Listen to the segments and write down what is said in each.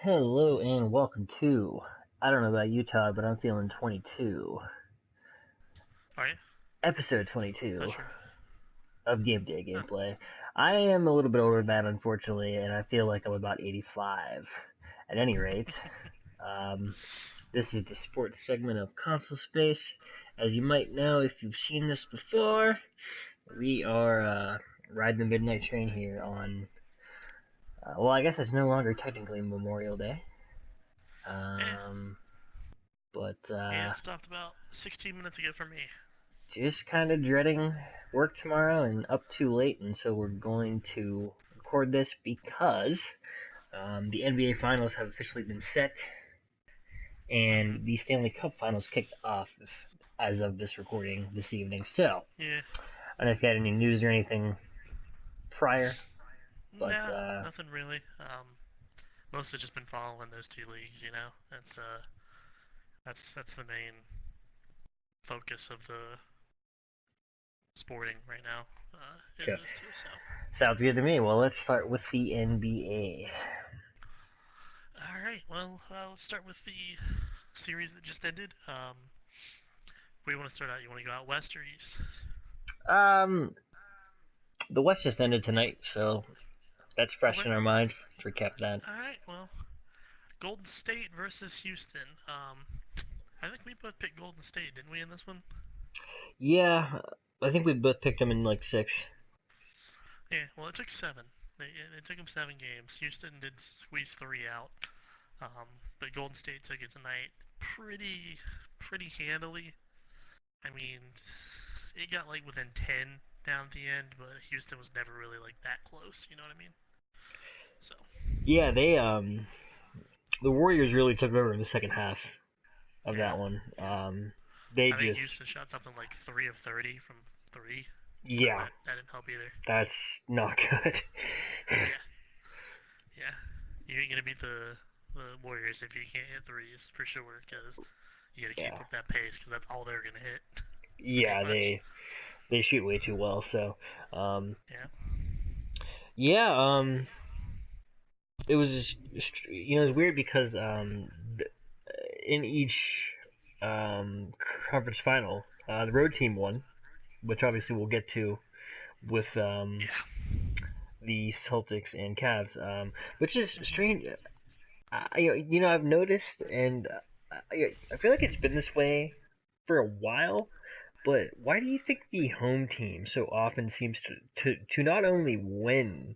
Hello and welcome to, I don't know about you, Todd, but I'm feeling 22. Are you? Episode Not 22 sure. of Gameday Huh. gameplay. I am a little bit older than that, unfortunately, and I feel like I'm about 85. At any rate, um, this is the sports segment of Console Space. As you might know, if you've seen this before, we are riding the midnight train here on, well, I guess it's no longer technically Memorial Day. Eh, Um, but yeah, it stopped about 16 minutes ago for me. just kind of dreading work tomorrow and up too late, and so we're going to record this because the NBA Finals have officially been set, Hmm. and the Stanley Cup Finals kicked off as of this recording this evening. So, Yeah. I don't know if you had any news or anything prior, but Nah, nothing really. Mostly just been following those two leagues, you know. That's the main focus of the sporting right now. Is okay. those two. So, Sounds good to me. Well, let's start with the NBA. all right. Well, let's start with the series that just ended. Where you want to start out? You want to go out west or east? Um, the West just ended tonight, so that's fresh Okay. in our minds. Let's recap that. All right. Well, Golden State versus Houston. I think we both picked Golden State, didn't we, in this one? Yeah, I think we both picked them in like six. Yeah, well, it took seven. It took them 7 games. Houston did squeeze three out, um, but Golden State took it tonight pretty handily. I mean, it got like within 10 down at the end, but Houston was never really like that close. You know what I mean? So Yeah, they the Warriors really took over in the second half of yeah, that one. yeah. They I think just, Houston shot something like 3 of 30 from three, so yeah, that didn't help either. that's not good. Yeah, yeah. You ain't gonna beat the Warriors if you can't hit threes for sure, because you got to keep Yeah, up that pace because that's all they're gonna hit, pretty yeah, much. they shoot way too well. So, um, Yeah. yeah, it was it's weird because in each conference final, the road team won, which obviously we'll get to with Yeah. the Celtics and Cavs, which is Hmm. strange. I've noticed, and I feel like it's been this way for a while. But why do you think the home team so often seems to not only win,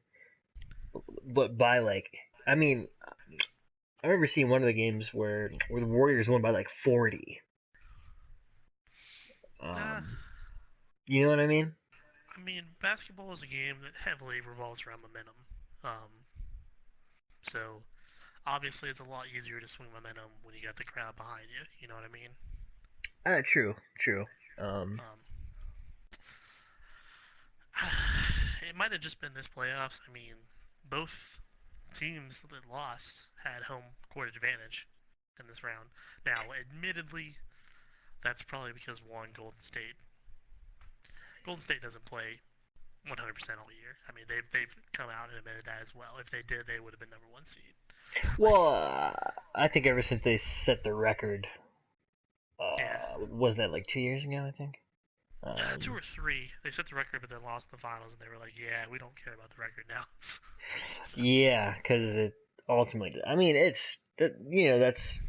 but by like, I mean, I remember seeing one of the games where the Warriors won by like 40. Uh, Um, you know what I mean? I mean, basketball is a game that heavily revolves around momentum. Um, so obviously it's a lot easier to swing momentum when you got the crowd behind you. You know what I mean? True, true. Um, Um, it might have just been this playoffs. I mean, both teams that lost had home court advantage in this round. Now, admittedly, that's probably because one Golden State doesn't play 100% all year. I mean, they've come out and admitted that as well. If they did, they would have been number one seed. like, well, I think ever since they set the record, yeah, was that like 2 years ago? I think. two Um, or three. They set the record, but then lost in the finals, and they were like, "Yeah, we don't care about the record now." So, yeah, because it ultimately, I mean, it's that that's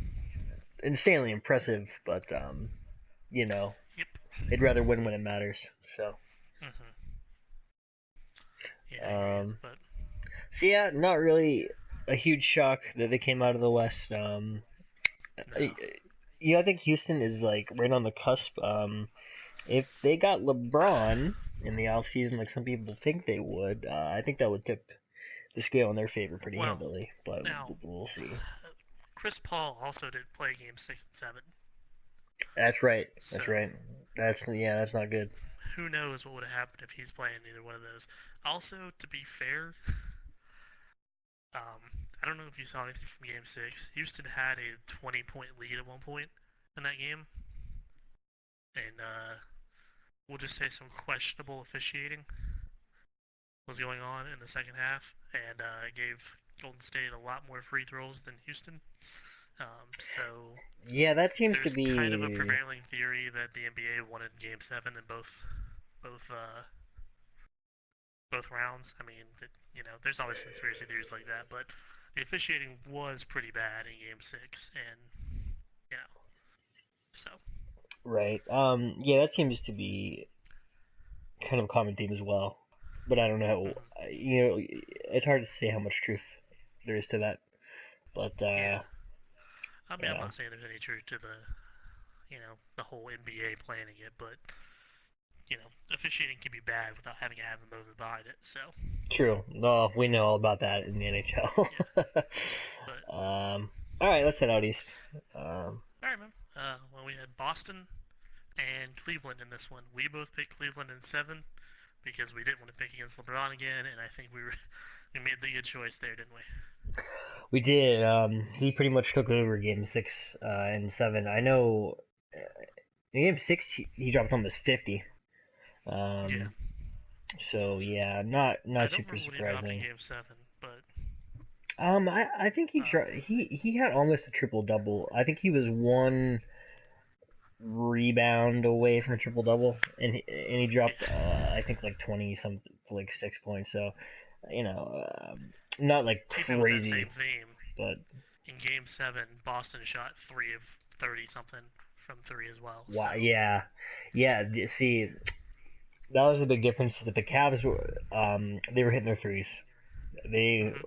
insanely impressive, but you know, yep. they'd rather win when it matters. So, Hmm. Yeah, I hear you. um, But so yeah, not really a huge shock that they came out of the West. no. I think Houston is like right on the cusp. If they got LeBron in the offseason, like some people think they would, I think that would tip the scale in their favor pretty Well, handily. But now we'll see. Chris Paul also didn't play game 6 and 7, That's right. That's so right. That's not good. who knows what would have happened if he's playing either one of those. Also, to be fair, um, I don't know if you saw anything from Game 6. Houston had a 20-point lead at one point in that game, and we'll just say some questionable officiating was going on in the second half, and it gave Golden State a lot more free throws than Houston. So Yeah, that seems to there's kind of a be prevailing theory that the NBA wanted Game 7 in both both rounds. I mean, there's always conspiracy theories like that, but the officiating was pretty bad in Game 6, and you know, so right. Yeah, that seems to be kind of a common theme as well. But I don't know. mhm. It's hard to say how much truth there is to that. But Yeah. I you mean, I'm know, not saying there's any truth to the whole NBA planning it, but officiating can be bad without having to have a motive behind it. So true. No, we know all about that in the NHL. yeah, but All right, let's head out east. Um, all right, man. Well, we had Boston and Cleveland in this one. We both picked Cleveland in 7 because we didn't want to pick against LeBron again, and I think we made the good choice there, didn't we? we did. He pretty much took over Game 6 and 7. I know in Game 6 he dropped almost 50. Yeah. Um, so yeah, not I don't super remember what he dropped in surprising. Game 7, but I think um, he had almost a triple double. I think he was one rebound away from a triple double, and he dropped yeah. I think like 20 some like 6 points. So you know, not like Keeping with that crazy, same theme, but in Game 7, Boston shot 3 of 30 something from 3 as well. wow, So, yeah, yeah. See, that was the big difference. That the Cavs were they were hitting their threes. They mhm.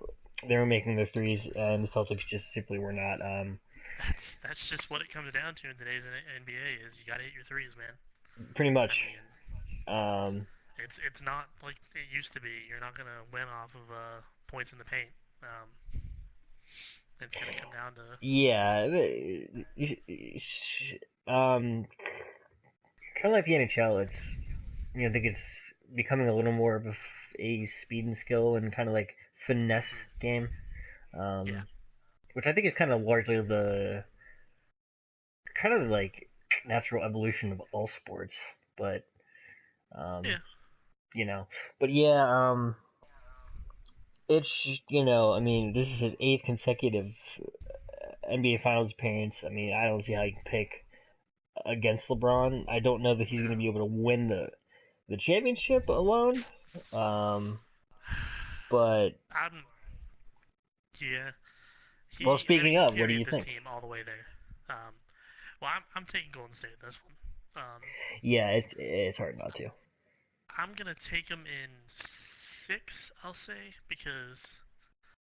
they were making their threes, and the Celtics just simply were not. That's just what it comes down to in today's NBA is you got to hit your threes, man. Pretty I much. mean, Um, it's not like it used to be. You're not gonna win off of points in the paint. It's gonna come down to yeah, kind of like the NHL. I think it's becoming a little more of a speed and skill and kind of like finesse mhm. game, Yeah, um, which I think is kind of largely the kind of like natural evolution of all sports. But um, yeah, you know, but yeah, it's I mean, this is his eighth consecutive NBA Finals appearance. I mean, I don't see how you can pick against LeBron. I don't know that he's going to no. be able to win the championship alone. Um, but I'm yeah. well, speaking He of, what do carried you this think? team all the way there. Um, well, I'm taking Golden State this one. Yeah, it's hard not to. I'm gonna take him in 6. I'll say because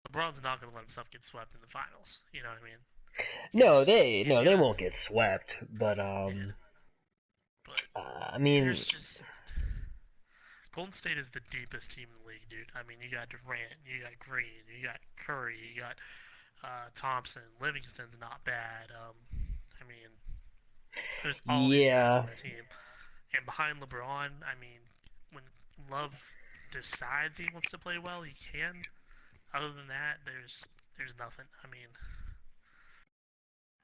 LeBron's not gonna let himself get swept in the finals. You know what I mean? No, He's they gonna won't get swept, but yeah. But I mean, there's just Golden State is the deepest team in the league, dude. I mean, you got Durant, you got Green, you got Curry, you got Thompson, Livingston's not bad. I mean, there's all these guys on yeah, that team, and behind LeBron, I mean, when Love decides he wants to play well, he can. Other than that, there's nothing. I mean,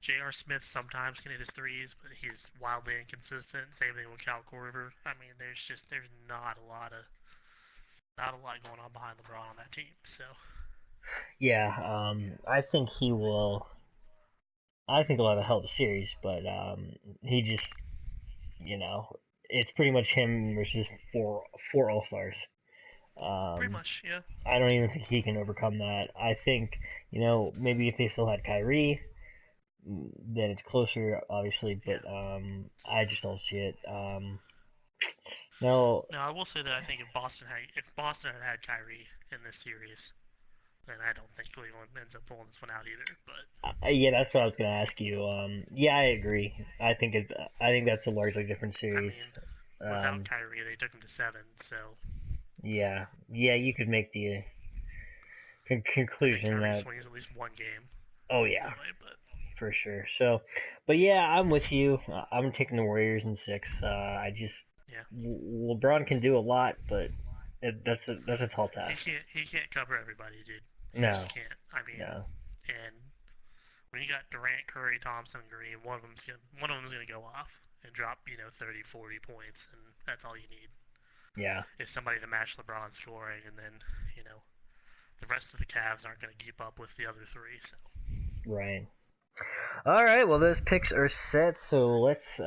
J.R. Smith sometimes can hit his threes, but he's wildly inconsistent. Same thing with Cal Korver. I mean, there's not a lot going on behind LeBron on that team. So yeah. I think he will. I think he'll have a hell of a series, but he just, you know, it's pretty much him versus four All Stars. pretty Um, much, yeah, I don't even think he can overcome that. I think, maybe if they still had Kyrie, then it's closer, obviously, yeah. but I just don't see it. No, Now I will say that I think if Boston had had Kyrie in this series, then I don't think Cleveland ends up pulling this one out either. But yeah, that's what I was gonna ask you. Yeah, I agree. I think that's a largely different I series. mean, without Um, Kyrie, they took him to 7, so yeah, yeah, you could make the I think conclusion Kyrie that. swings at least one game Oh yeah, anyway. But for sure. So, but yeah, I'm with you. I'm taking the Warriors in 6. I just yeah, LeBron can do a lot, but that's a tall task. he can't cover everybody, dude. He No, just can't. I mean, no, and when you got Durant, Curry, Thompson, Green, one of them's gonna go off and drop 30, 40 points, and that's all you need. yeah, Is somebody to match LeBron's scoring, and then you know the rest of the Cavs aren't going to keep up with the other three. So Right. All right. Well, those picks are set. So let's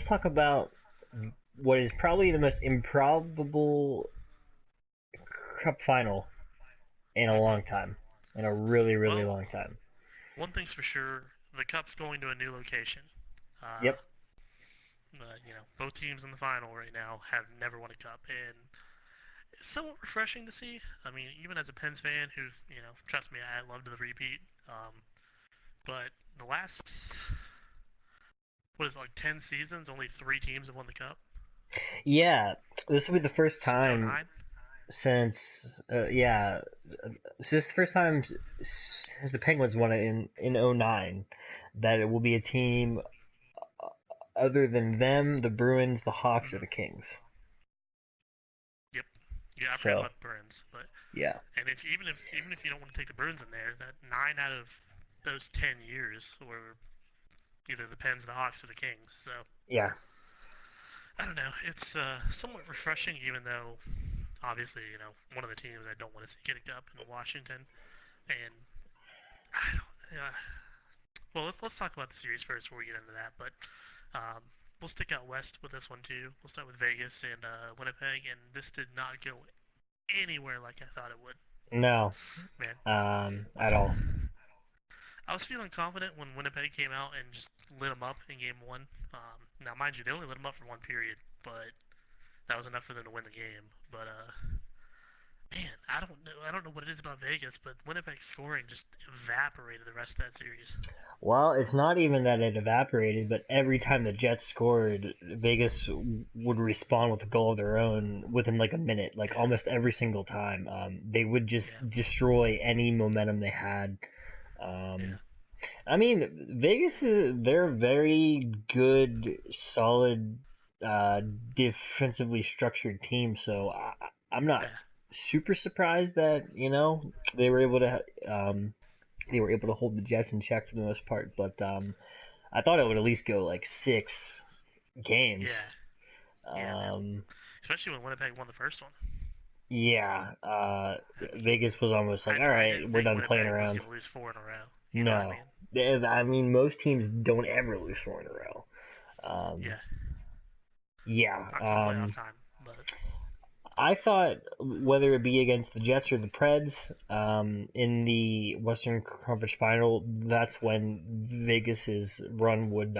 talk about what is probably the most improbable Cup final in a hmm long time, in a really really well, long time. one thing's for sure: the Cup's going to a new location. Uh, Yep. both teams in the final right now have never won a cup, and it's somewhat refreshing to see. I mean, even as a Pens fan, who trust me, I loved the repeat. But the last, what is it, like 10 seasons, only three teams have won the cup Yeah. This will be the first since time '09. since so it's the first time since the Penguins won it in '09 that it will be a team other than them, the Bruins, the Hawks, or Mm-hmm. the Kings. Yep. Yeah, I forgot So about the Bruins, but yeah, and if even if you don't want to take the Bruins in there, that 9 out of those 10 years were either the Pens, the Hawks, or the Kings. So yeah, I don't know. It's somewhat refreshing, even though obviously one of the teams I don't want to see get a cup in Washington, and I don't. Well, let's talk about the series first before we get into that. But we'll stick out west with this one too. We'll start with Vegas and Winnipeg, and this did not go anywhere like I thought it would. no, Man, at all. I was feeling confident when Winnipeg came out and just lit them up in game one. Now, mind you, they only lit them up for one period, but that was enough for them to win the game. But man, I don't know. I don't know what it is about Vegas, but Winnipeg scoring just evaporated the rest of that series. Well, it's not even that it evaporated, but every time the Jets scored, Vegas would respond with a goal of their own within like a minute, like Yeah, almost every single time. They would just yeah, destroy any momentum they had. yeah, Um, I mean, Vegas they're a very good, solid, uh, defensively structured team. So I'm not yeah. super surprised that they were able to hold the Jets in check for the most part. But I thought it would at least go like 6 games. Yeah, yeah, man. Um, Especially when Winnipeg won the first one. yeah, I mean, Vegas was almost like, all I right, didn't we're think done playing Winnipeg was around. going to lose four in a row. You know what I No, mean? I mean most teams don't ever lose 4 in a row. Um, Yeah, yeah, not come playoff time, but I thought whether it be against the Jets or the Preds in the Western Conference Final, that's when Vegas's run would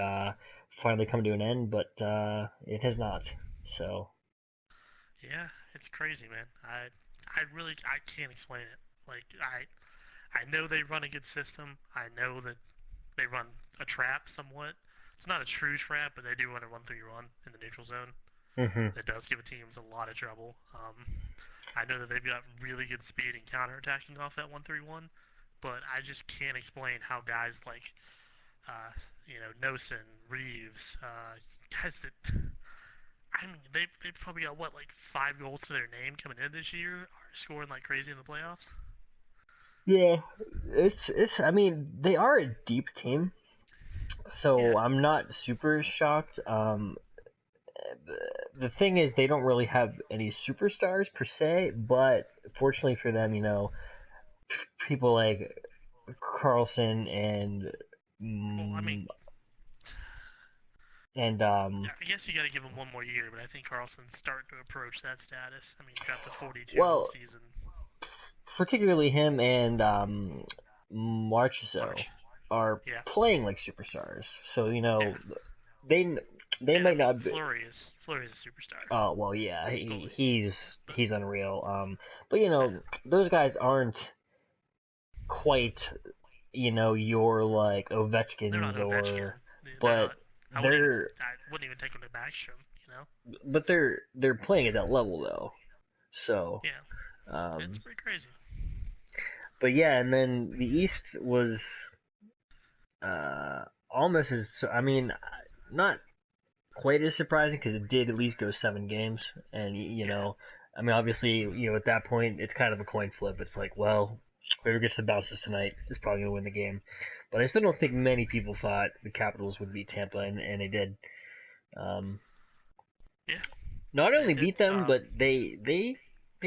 finally come to an end, but it has not. So yeah, it's crazy, man. I can't explain it. Like I know they run a good system. I know that they run a trap somewhat. It's not a true trap, but they do run a 1-3-1 in the neutral zone. hmm That does give teams a lot of trouble. I know that they've got really good speed and counterattacking off that 1-3-1, but I just can't explain how guys like Nosen, Reeves, guys that I mean they've probably got what like 5 goals to their name coming in this year are scoring like crazy in the playoffs. yeah, it's. I mean, they are a deep team, so Yeah, I'm not super shocked. The thing is, they don't really have any superstars per se, but fortunately for them, people like Carlson well, I mean, mm, and I guess you got to give him one more year, but I think Carlson's starting to approach that status. I mean, drafted 42 all well, season. particularly him and Marchessault March. are Yeah, playing like superstars. So yeah. they they And I might mean, not be. Fleury is a superstar Oh well, yeah, goalie, but he's unreal. But yeah, those guys aren't quite your like they're not Ovechkins Ovechkin. or, They're but not. they're I wouldn't even take them to Backstrom. You know. they're playing at that level though. So, Yeah, it's um, pretty crazy. but yeah, and then the East was almost as I mean, not quite as surprising because it did at least go 7 games, and Yeah. I mean, obviously, at that point, it's kind of a coin flip. It's like, well, whoever gets the bounces tonight is probably gonna win the game. But I still don't think hmm many people thought the Capitals would beat Tampa, and they did. Um, Yeah, Not they only did. beat them, but they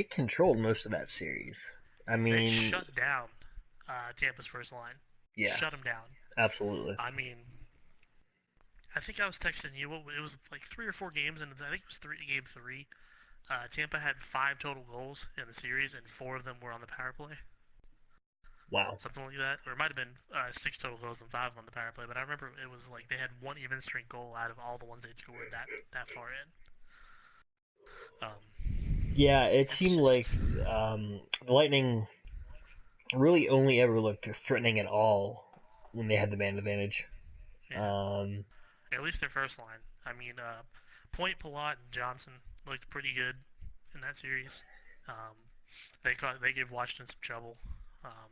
controlled most of that series. I They mean, shut down Tampa's first line. yeah, Shut them down. absolutely. I mean, I think I was texting you. It was like 3 or 4 games, and I think it was game three. Tampa had 5 total goals in the series, and 4 of them were on the power play. Wow. Something like that. Or it might have been 6 total goals and 5 on the power play. But I remember it was like they had one even strength goal out of all the ones they'd scored that far in. Yeah, it It's seemed just like the Lightning really only ever looked threatening at all when they had the man advantage. yeah. Um, At least their first line. I mean, Point, Palat, and Johnson looked pretty good in that series. Um, they gave Washington some trouble. Um,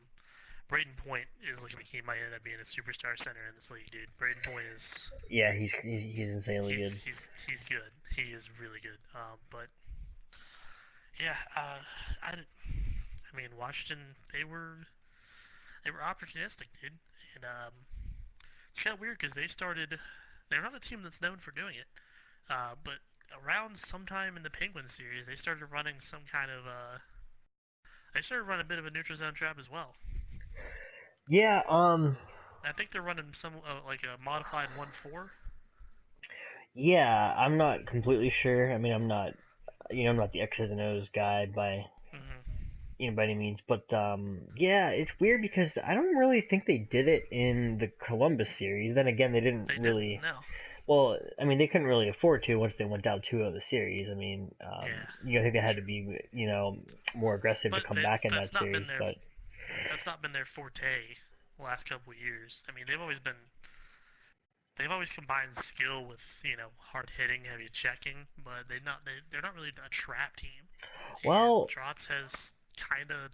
Braden Point is looking like he might end up being a superstar center in this league, dude. Braden Point is yeah, he's insanely good. he's good. He is really good. But yeah, I mean Washington they were opportunistic, dude, and it's kind of weird because they're not a team that's known for doing it, but around sometime in the Penguins series they started running some kind of they started running a bit of a neutral zone trap as well. Yeah, I think they're running some like a modified 1-4. yeah, I'm not completely sure. I mean, I'm not the X's and O's guy Mm-hmm. by any means, but yeah, it's weird because I don't really think they did it in the Columbus series. Then again, they didn't They didn't. really. No. Well, I mean, they couldn't really afford to once they went down 2-0 the series. I mean, Yeah. I think they had to True. be, more aggressive to But come back in that that's not been series. their But forte the last couple of years. I mean, they've always combined skill with hard hitting, heavy checking, but they're not really a trap team. And well, Trotz has kind of,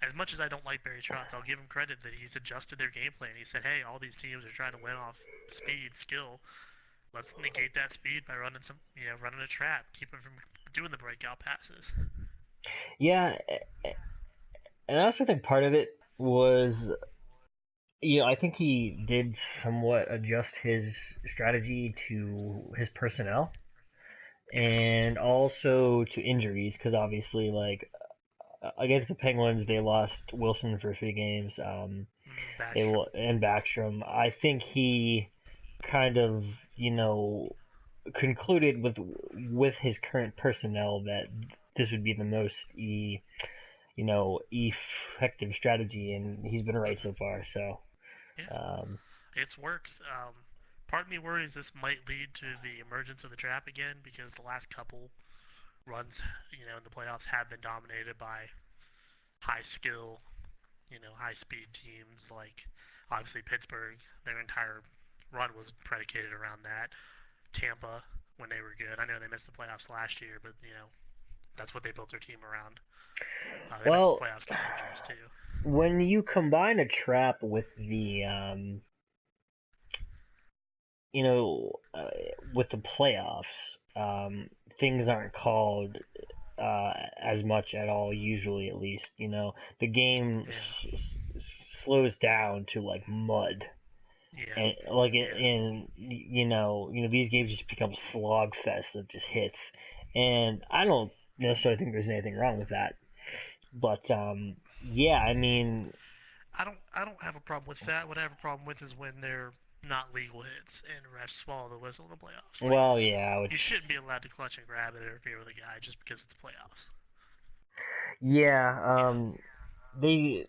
as much as I don't like Barry Trotz, I'll give him credit that he's adjusted their game plan. He said, hey, all these teams are trying to win off speed, skill. Let's negate that speed by running a trap, keep them from doing the breakout passes. yeah, and I also think part of it was, I think he did somewhat adjust his strategy to his personnel Yes. and also to injuries because obviously, like against the Penguins, they lost Wilson for 3 games. Backstrom. And Backstrom. I think he kind of concluded with his current personnel that this would be the most effective strategy, and he's been right so Mm-hmm. far. So, Yeah, um, it's works. Part of me worries this might lead to the emergence of the trap again because the last couple runs, in the playoffs have been dominated by high skill, high speed teams like obviously Pittsburgh. Their entire run was predicated around that. Tampa when they were good. I know they missed the playoffs last year, but that's what they built their team around. They missed the well, playoffs because of injuries too. when you combine a trap you know, uh, with the playoffs, things aren't called as much at all. Usually, at least, the game Yeah, slows down to like mud, yeah, and like yeah. these games just become slogfest of just hits, and I don't necessarily think there's anything wrong with that. But yeah, I mean, I don't have a problem with that. What I have a problem with is when they're not legal hits and refs swallow the whistle in the playoffs. Like well, yeah, you which shouldn't be allowed to clutch and grab it or interfere with a guy just because it's the playoffs. You yeah, know. they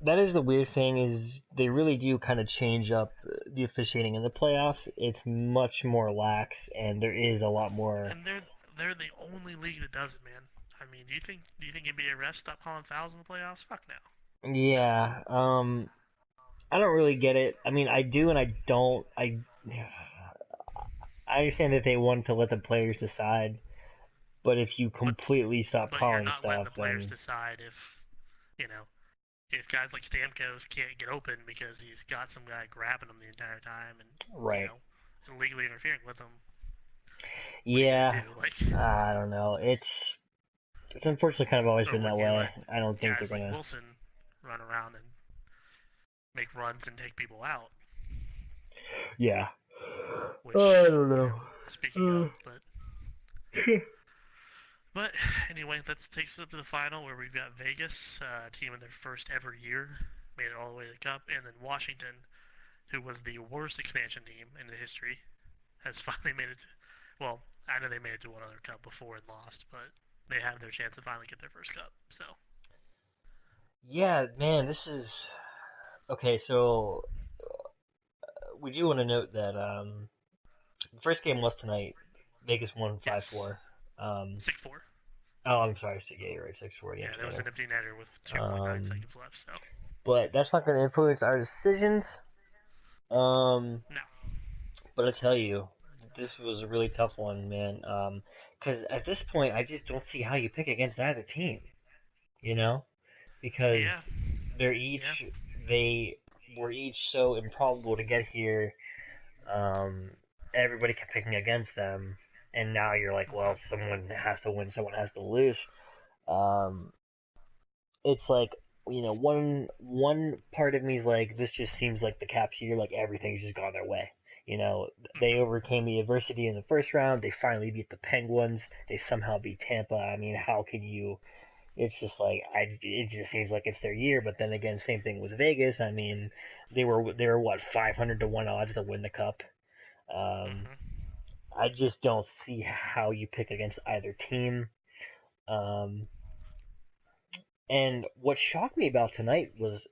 that is the weird thing is they really do kind of change up the officiating in the playoffs. It's much more lax, and there is a lot more. And they're the only league that does it, man. I mean, do you think NBA refs stop calling fouls in the playoffs? Fuck no. No. Yeah, I don't really get it. I mean, I do and I don't. I understand that they want to let the players decide, but if you But completely stop but you're calling not letting the stuff, players then decide you know, if guys like Stamkos can't get open because he's got some guy grabbing him the entire time and, right. illegally interfering with him, what are you Yeah, gonna do? Like, I don't know. It's unfortunately kind of always or been would that you way. let I don't think they're guys like gonna. Wilson run around and make runs and take people out? Yeah. Which, Oh, I don't know. speaking of, but But anyway, that takes us up to the final where we've got Vegas, a team in their first ever year, made it all the way to the Cup, and then Washington, who was the worst expansion team in the history, has finally made it to. Well, I know they made it to one other Cup before and lost, but they have their chance to finally get their first Cup. So, Yeah, man, this is okay. So we do want to note that the first game was tonight. Vegas won five yes, four. Um, 6-4. oh, I'm sorry. So, yeah, you're right. 6-4 Yeah, games there was better. an empty netter with 2.9 Um, seconds left, so. but that's not going to influence our decisions. Um, No. but I tell you, this was a really tough one, man. Because at this point, I just don't see how you pick against either team. You know, because Yeah. they're Yeah. each they were each so improbable to get here. Um, everybody kept picking against them, and now you're like, well, Mm-hmm. someone has to win, someone has to lose. Um, it's like one part of me is like, this just seems like the Caps year, like everything's just gone their way. They Mm-hmm. overcame the adversity in the first round. They finally beat the Penguins. They somehow beat Tampa. I mean, how can you? It's just like it just seems like it's their year. But then again, same thing with Vegas. I mean, they were what 500 to 1 odds to win the cup. Um, Mm-hmm. I just don't see how you pick against either team. Um, and what shocked me about tonight was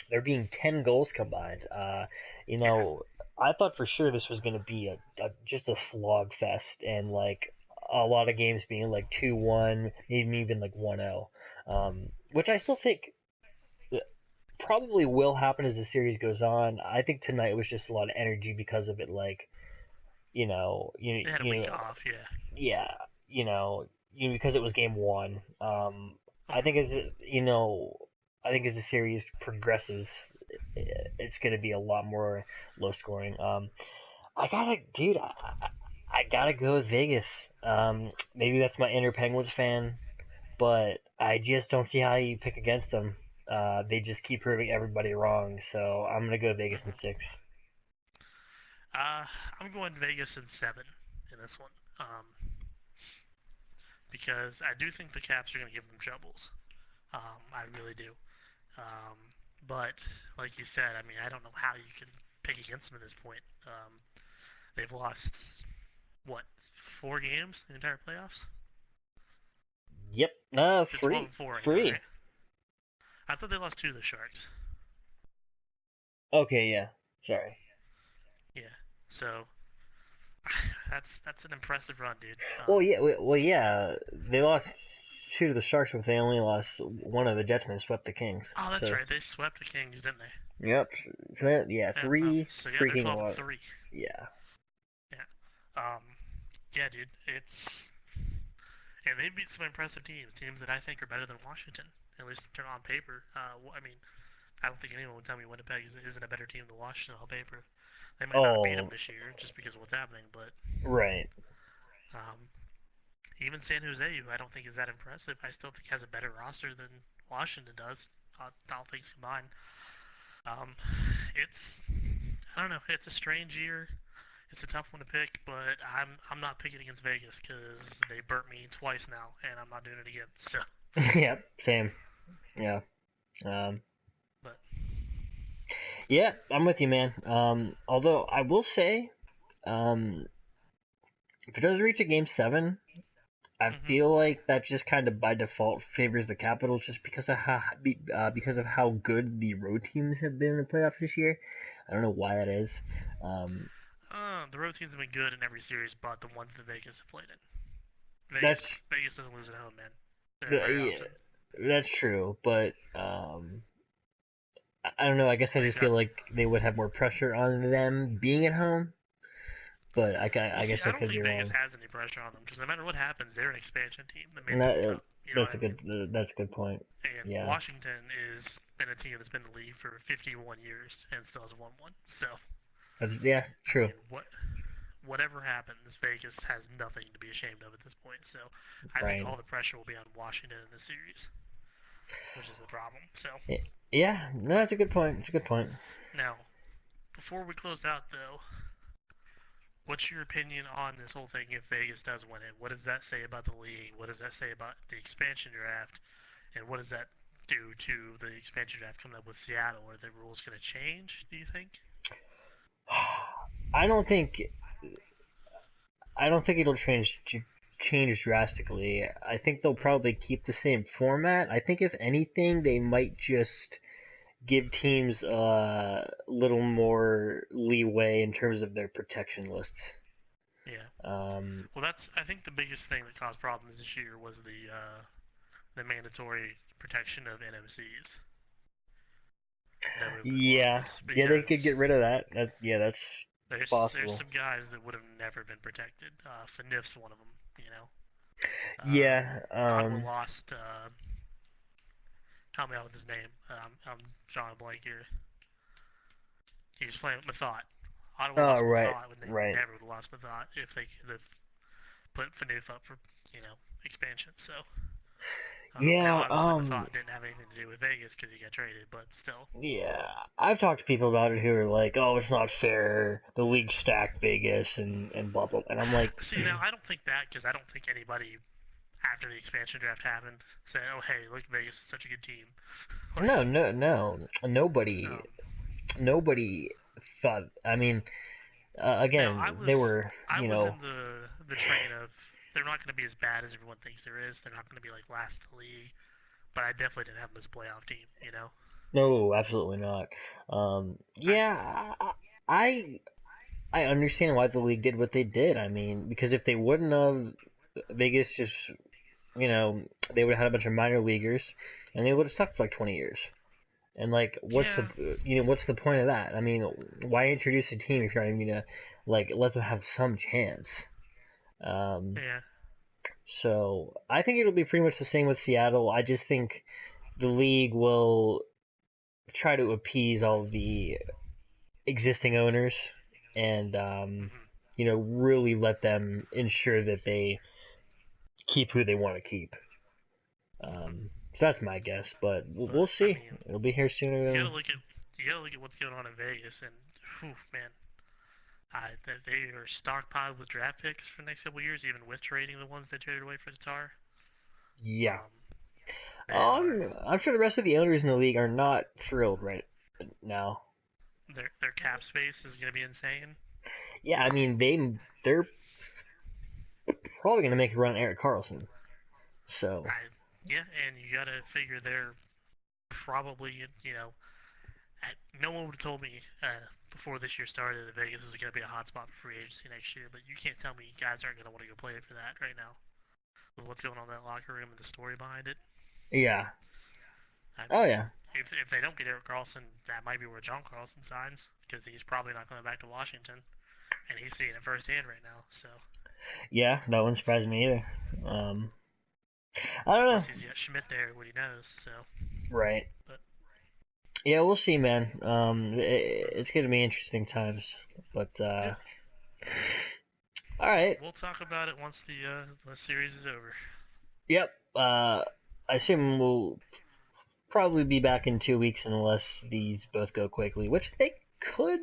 there being 10 goals combined. Yeah. I thought for sure this was going to be just a slog fest and like a lot of games being like 2-1, maybe even like 1-0. Which I still think probably will happen as the series goes on. I think tonight was just a lot of energy because of it. Like, you know, you They had a you week off, yeah. yeah, because it was game one. I think as Mm-hmm. I think as the series progresses, it's going to be a lot more low scoring. Dude, I gotta go with Vegas. Maybe that's my inner Penguins fan, but I just don't see how you pick against them. They just keep proving everybody wrong, so I'm gonna go Vegas in Mm-hmm. six. Uh, I'm going Vegas in 7 in this one. Because I do think the Caps are going to give them troubles. I really do. Um, but like you said, I mean, I don't know how you can pick against them at this point. They've lost what 4 games in the entire playoffs? Yep, no, They're 12 free, and 4 anyway, free. right? I thought they lost 2 to the Sharks. Okay, yeah, sorry. Yeah. So that's an impressive run, dude. Well, yeah. They lost two to the Sharks, but they only lost one of the Jets and they swept the Kings. Oh, that's So, right. They swept the Kings, didn't they? yep. Yeah, Yeah. Oh, three so yeah, they're freaking 12 and lot. 3. Yeah. Yeah. Yeah, dude. And they beat some impressive teams that I think are better than Washington, at least on paper. I mean, I don't think anyone would tell me Winnipeg isn't a better team than Washington on paper. They might not have beat them Oh, this year just because of what's happening, but right. um, even San Jose, who I don't think is that impressive, I still think has a better roster than Washington does, all things combined. Um, it's I don't know. It's a strange year. It's a tough one to pick, but I'm not picking against Vegas because they burnt me twice now, and I'm not doing it again. So, Yep, same. Yeah. Um, but yeah, I'm with you, man. Although I will say, um, if it does reach a game seven, I mm-hmm. feel like that just kind of by default favors the Capitals just because of how good the road teams have been in the playoffs this year. I don't know why that is. Um, The road teams have been good in every series, but the ones that Vegas have played in. that's Vegas doesn't lose at home, man. Very yeah, often. that's true, but I don't know. I guess I They've just feel got. like they would have more pressure on them being at home, but Well, I see, guess I I don't could be think Vegas wrong. has any pressure on them because no matter what happens, they're an expansion team that made And it to the Cup. You know what I mean? that's a good point. And Yeah, Washington is been a team that's been in the league for 51 years and still has won one. So, yeah, I true. mean, whatever happens, Vegas has nothing to be ashamed of at this point. So, I think Right. all the pressure will be on Washington in this series, which is the problem. So, Yeah, no, but that's a good point. It's a good point. now before we close out, though, what's your opinion on this whole thing if Vegas does win it? What does that say about the league? What does that say about the expansion draft? And what does that do to the expansion draft coming up with Seattle? Are the rules going to change, do you think? I don't think I don't think it'll change drastically. I think they'll Mm-hmm. probably keep the same format. I think if anything, they might just give teams a little more leeway in terms of their protection lists. Yeah. Um, Well, that's I think the biggest thing that caused problems this year was the mandatory protection of NMCs, no movement yeah, clauses, yeah, they could because get rid of that. Yeah, that's there's possible. some guys that would have never been protected. Fanif's one of them. You know, uh, Yeah, Ottawa lost. Help me out with his name. I'm drawing a blank here. He was playing with Mathot. Ottawa oh, lost right, Mathot when they right. never would have lost Mathot if they could have put Fanuf up for expansion. So now Yeah, obviously Mathot didn't have anything to do with Vegas because he got traded, but still. yeah. I've talked to people about it who are like, "Oh, it's not fair. The league stacked Vegas and blah blah." And I'm like, See, now I don't think that because I don't think anybody after the expansion draft happened said, "Oh, hey, look, Vegas is such a good team." like, no, no, no. Nobody, um, nobody thought. I mean, now again, they were, I was in the train of they're not going to be as bad as everyone thinks there is. They're not going to be like last in the league, but I definitely didn't have them as a playoff team. You know, no, absolutely not. I Yeah, I, I understand why the league did what they did. I mean, because if they wouldn't have, Vegas just, you know, they would have had a bunch of minor leaguers, and they would have sucked for like 20 years. And like, yeah what's the point of that? I mean, why introduce a team if you're not even gonna like let them have some chance? Um, yeah so I think it'll be pretty much the same with Seattle. I just think the league will try to appease all the existing owners and mm-hmm. really let them ensure that they keep who they want to keep. Mm-hmm. So that's my guess, but But we'll I see. mean, It'll be here sooner you than. gotta look at you gotta look at what's going on in Vegas, and whew, man, they are stockpiled with draft picks for the next couple of years, even with trading the ones they traded away for the Tar. Yeah. Um, they are I'm sure the rest of the owners in the league are not thrilled right now. their cap space is gonna be insane. Yeah, I mean they're probably gonna make a run at Eric Carlson. So I yeah, and you gotta figure they're probably no one would have told me before this year started that Vegas was gonna be a hotspot for free agency next year, but you can't tell me guys aren't gonna want to go play for that right now with what's going on in that locker room and the story behind it. yeah. I Oh mean, yeah. if they don't get Eric Carlson, that might be where John Carlson signs because he's probably not coming back to Washington, and he's seeing it firsthand right now. So Yeah, that wouldn't surprise me either. Um, I don't know. plus he's got Schmidt there, what he knows. So, Right. but Yeah, we'll see, man. It's gonna be interesting times, but yeah, all right. we'll talk about it once the series is over. Yep. I assume we'll probably be back in 2 weeks unless these both go quickly, which they could.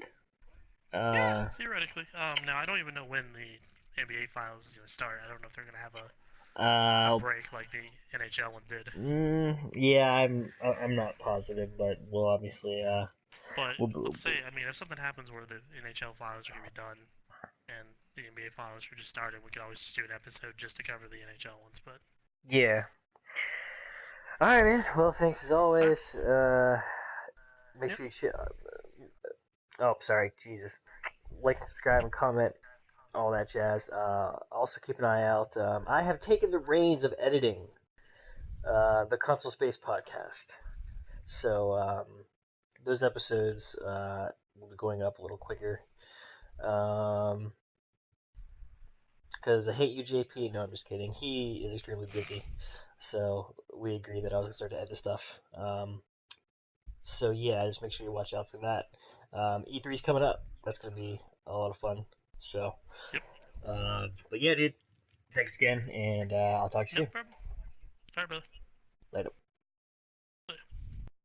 Yeah, Uh, theoretically. Now I don't even know when the NBA finals is gonna start. I don't know if they're gonna have a uh, break like the NHL one did. yeah, I'm not positive, but we'll obviously But we'll let's say, I mean, if something happens where the NHL finals are gonna be done and the NBA finals are just starting, we could always just do an episode just to cover the NHL ones. But yeah. All right, man. Well, thanks as all right, always. Make yep, sure you oh, sorry, Jesus. Like, subscribe, and comment, all that jazz. Also keep an eye out. I have taken the reins of editing the Console Space podcast, so those episodes will be going up a little quicker. Um, because I hate you, JP. No, I'm just kidding. He is extremely busy, so we agreed that I was gonna start to edit stuff. So yeah, just make sure you watch out for that. E3's coming up. That's gonna be a lot of fun. So, yep, but yeah, dude. Thanks again, and I'll talk to no you soon. problem. All right, brother. Later.